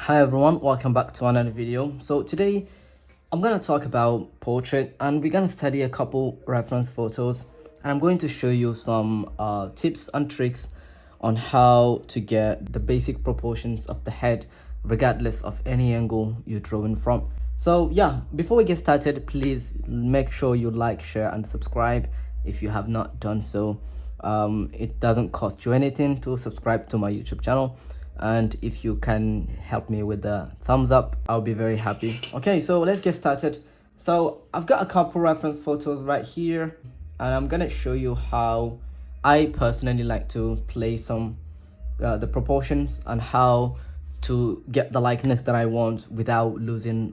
Hi everyone, welcome back to another video. So today I'm gonna talk about portrait and we're gonna study a couple reference photos, and I'm going to show you some tips and tricks on how to get the basic proportions of the head regardless of any angle you're drawing from. So yeah, before we get started, please make sure you like, share and subscribe if you have not done so. It doesn't cost you anything to subscribe to my YouTube channel, and if you can help me with the thumbs up, I'll be very happy. Okay, so let's get started. So I've got a couple reference photos right here, and I'm gonna show you how I personally like to play some the proportions and how to get the likeness that I want without losing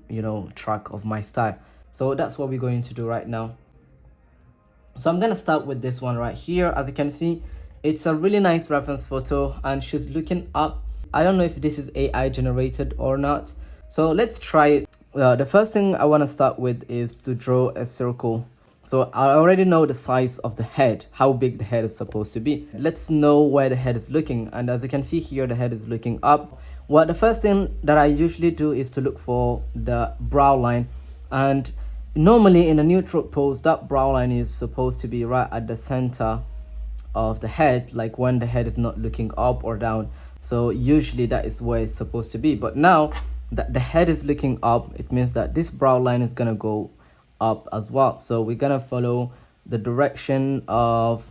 track of my style. So that's what we're going to do right now. So I'm gonna start with this one right here. As you can see, it's a really nice reference photo and she's looking up. I don't know if this is AI generated or not, so let's try it. The first thing I want to start with is to draw a circle. So I already know the size of the head, how big the head is supposed to be. Let's know where the head is looking, and as you can see here, the head is looking up. Well, the first thing that I usually do is to look for the brow line, and normally in a neutral pose, that brow line is supposed to be right at the center of the head, like when the head is not looking up or down. So usually that is where it's supposed to be, but now that the head is looking up, it means that this brow line is gonna go up as well. So we're gonna follow the direction of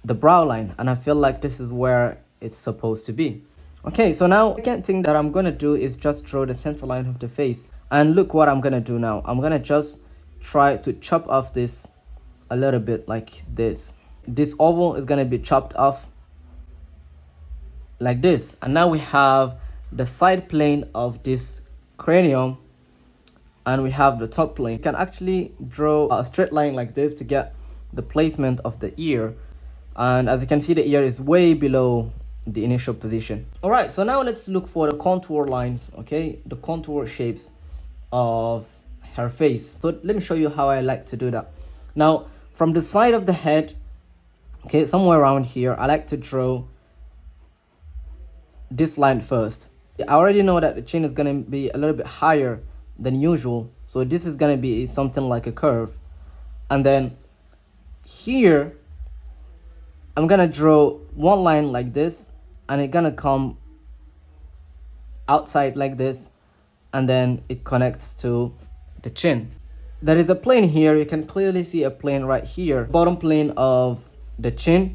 the brow line, and I feel like this is where it's supposed to be. Okay, so now the second thing that I'm gonna do is just draw the center line of the face. And look what I'm gonna do now. I'm gonna just try to chop off this a little bit like this. This oval is gonna be chopped off like this, and now we have the side plane of this cranium and we have the top plane. You can actually draw a straight line like this to get the placement of the ear, and as you can see, the ear is way below the initial position. All right, so now let's look for the contour lines, okay, the contour shapes of her face. So let me show you how I like to do that. Now from the side of the head, okay, somewhere around here, I like to draw this line first. I already know that the chin is going to be a little bit higher than usual, so this is going to be something like a curve. And then here I'm going to draw one line like this, and it's going to come outside like this, and then it connects to the chin. There is a plane here. You can clearly see a plane right here, bottom plane of the chin,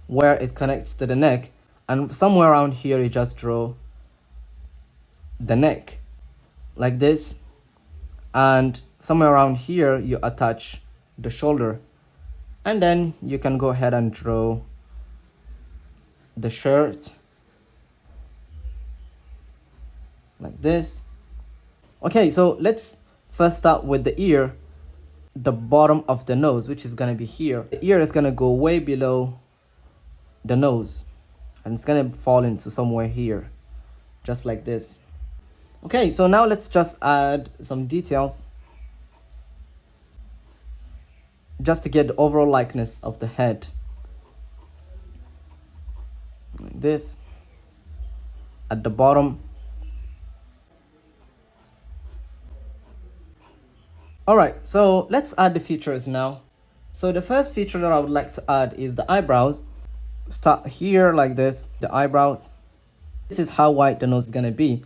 where it connects to the neck. And somewhere around here, you just draw the neck like this, and somewhere around here you attach the shoulder, and then you can go ahead and draw the shirt like this. Okay, so let's first start with the ear, the bottom of the nose, which is going to be here. The ear is going to go way below the nose, and it's gonna fall into somewhere here, just like this. Okay, so now let's just add some details just to get the overall likeness of the head, like this. At the bottom. All right, so let's add the features now. So the first feature that I would like to add is the eyebrows. Start here like this, the eyebrows. This is how wide the nose is gonna be.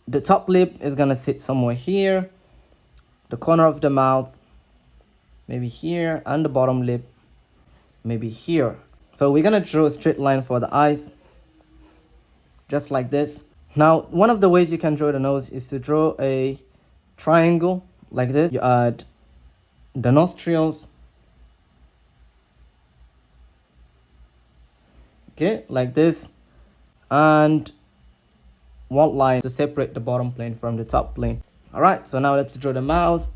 The top lip is gonna sit somewhere here, the corner of the mouth maybe here, and the bottom lip maybe here. So we're gonna draw a straight line for the eyes, just like this. Now one of the ways you can draw the nose is to draw a triangle like this. You add the nostrils, okay, like this, and one line to separate the bottom plane from the top plane. All right, so now let's draw the mouth.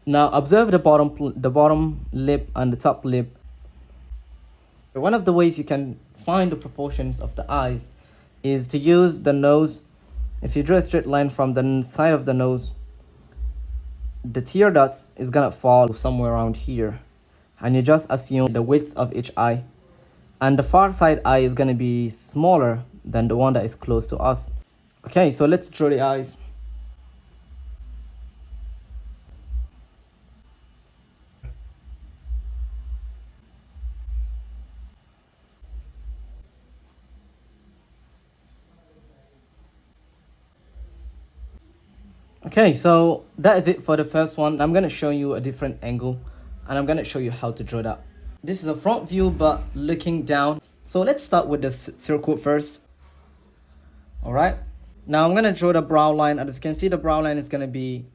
Now observe the bottom lip and the top lip. One of the ways you can find the proportions of the eyes is to use the nose. If you draw a straight line from the side of the nose, the tear ducts is gonna fall somewhere around here, and you just assume the width of each eye, and the far side eye is going to be smaller than the one that is close to us. Okay, so let's draw the eyes. Okay, so that is it for the first one. I'm going to show you a different angle, and I'm going to show you how to draw that. This is a front view, but looking down. So let's start with the circle first. All right, now I'm going to draw the brow line, and as you can see, the brow line is going to be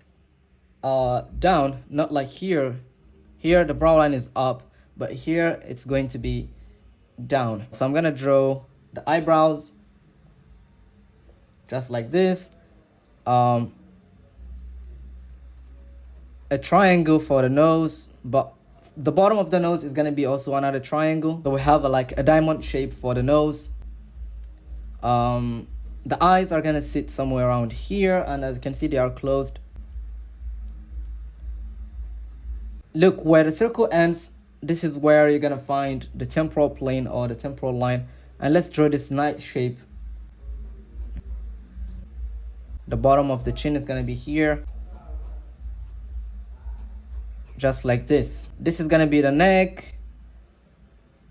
down, not like here. Here the brow line is up, but here it's going to be down. So I'm going to draw the eyebrows just like this. A triangle for the nose, but the bottom of the nose is going to be also another triangle. So we have like a diamond shape for the nose. The eyes are going to sit somewhere around here, and as you can see, they are closed. Look, where the circle ends, this is where you're going to find the temporal plane or the temporal line. And let's draw this nice shape. The bottom of the chin is going to be here, just like this. This is going to be the neck,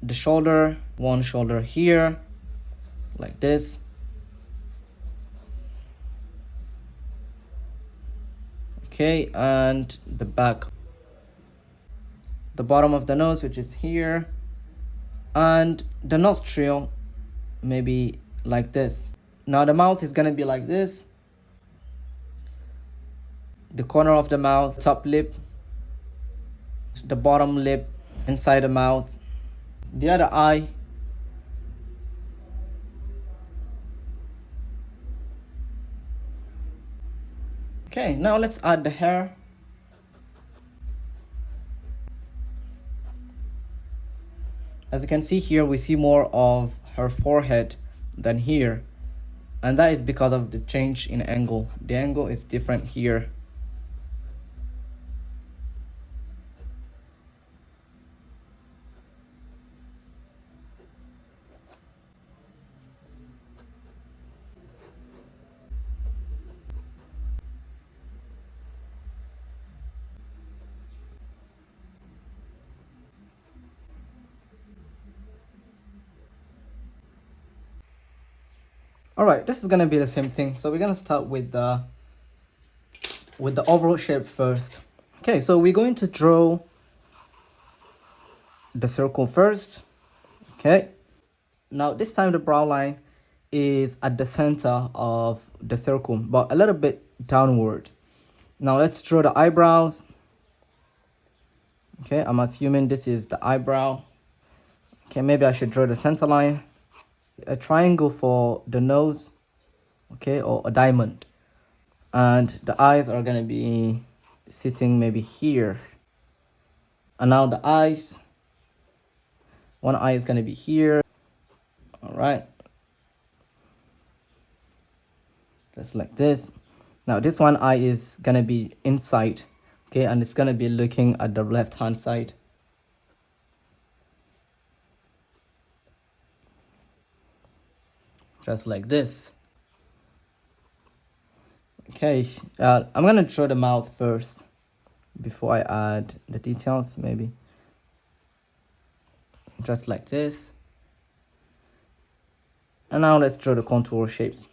the shoulder, one shoulder here, like this. Okay, and the back, the bottom of the nose, which is here, and the nostril, maybe like this. Now the mouth is going to be like this. The corner of the mouth, top lip, the bottom lip, inside the mouth, the other eye, okay. Now let's add the hair. As you can see here, we see more of her forehead than here, and that is because of the change in angle. The angle is different here. All right, this is gonna be the same thing. So we're gonna start with the overall shape first. Okay, so we're going to draw the circle first. Okay, now this time the brow line is at the center of the circle, but a little bit downward. Now let's draw the eyebrows. Okay, I'm assuming this is the eyebrow. Okay, maybe I should draw the center line. A triangle for the nose, okay, or a diamond, and the eyes are gonna be sitting maybe here. And now the eyes, one eye is gonna be here. All right, just like this. Now this one eye is gonna be inside, okay, and it's gonna be looking at the left hand side. Just like this. Okay, I'm gonna draw the mouth first before I add the details, maybe. Just like this. And now let's draw the contour shapes.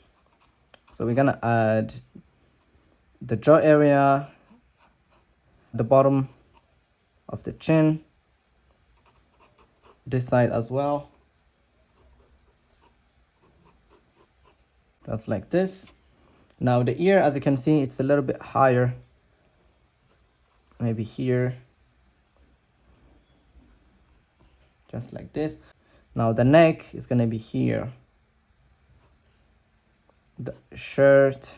So we're gonna add the jaw area, the bottom of the chin, this side as well. Just like this. Now the ear, as you can see, it's a little bit higher, maybe here, just like this. Now the neck is gonna be here. The shirt,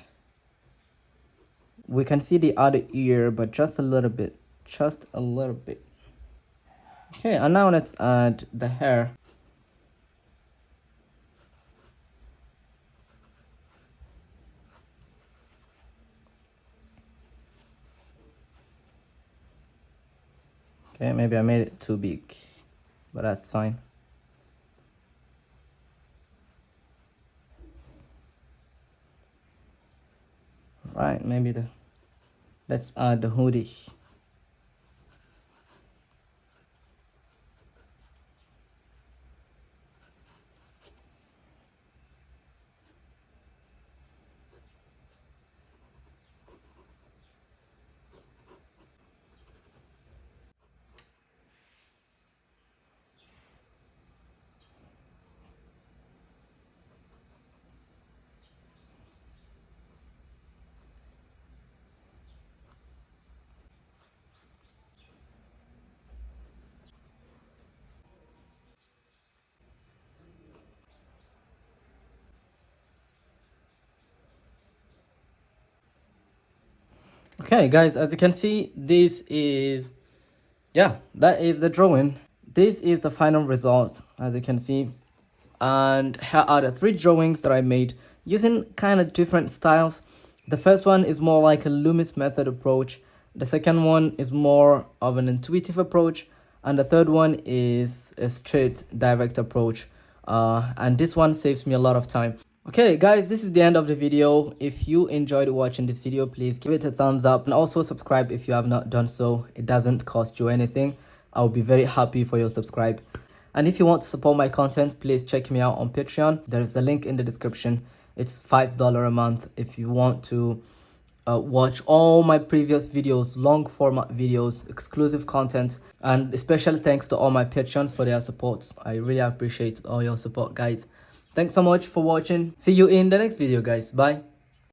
we can see the other ear, but just a little bit, just a little bit. Okay, and now let's add the hair. Okay, maybe I made it too big, but that's fine. right? Maybe let's add the hoodie. Okay, guys, as you can see, this is, yeah, that is the drawing. This is the final result, as you can see. And here are the 3 drawings that I made using kind of different styles. The first one is more like a Loomis method approach. The second one is more of an intuitive approach. And the third one is a straight direct approach. And this one saves me a lot of time. Okay, guys, this is the end of the video. If you enjoyed watching this video, please give it a thumbs up and also subscribe if you have not done so. It doesn't cost you anything. I'll be very happy for your subscribe. And if you want to support my content, please check me out on Patreon. There is the link in the description. It's $5 a month if you want to watch all my previous videos, long format videos, exclusive content, and special thanks to all my patrons for their support. I really appreciate all your support, guys. Thanks so much for watching. See you in the next video, guys. Bye.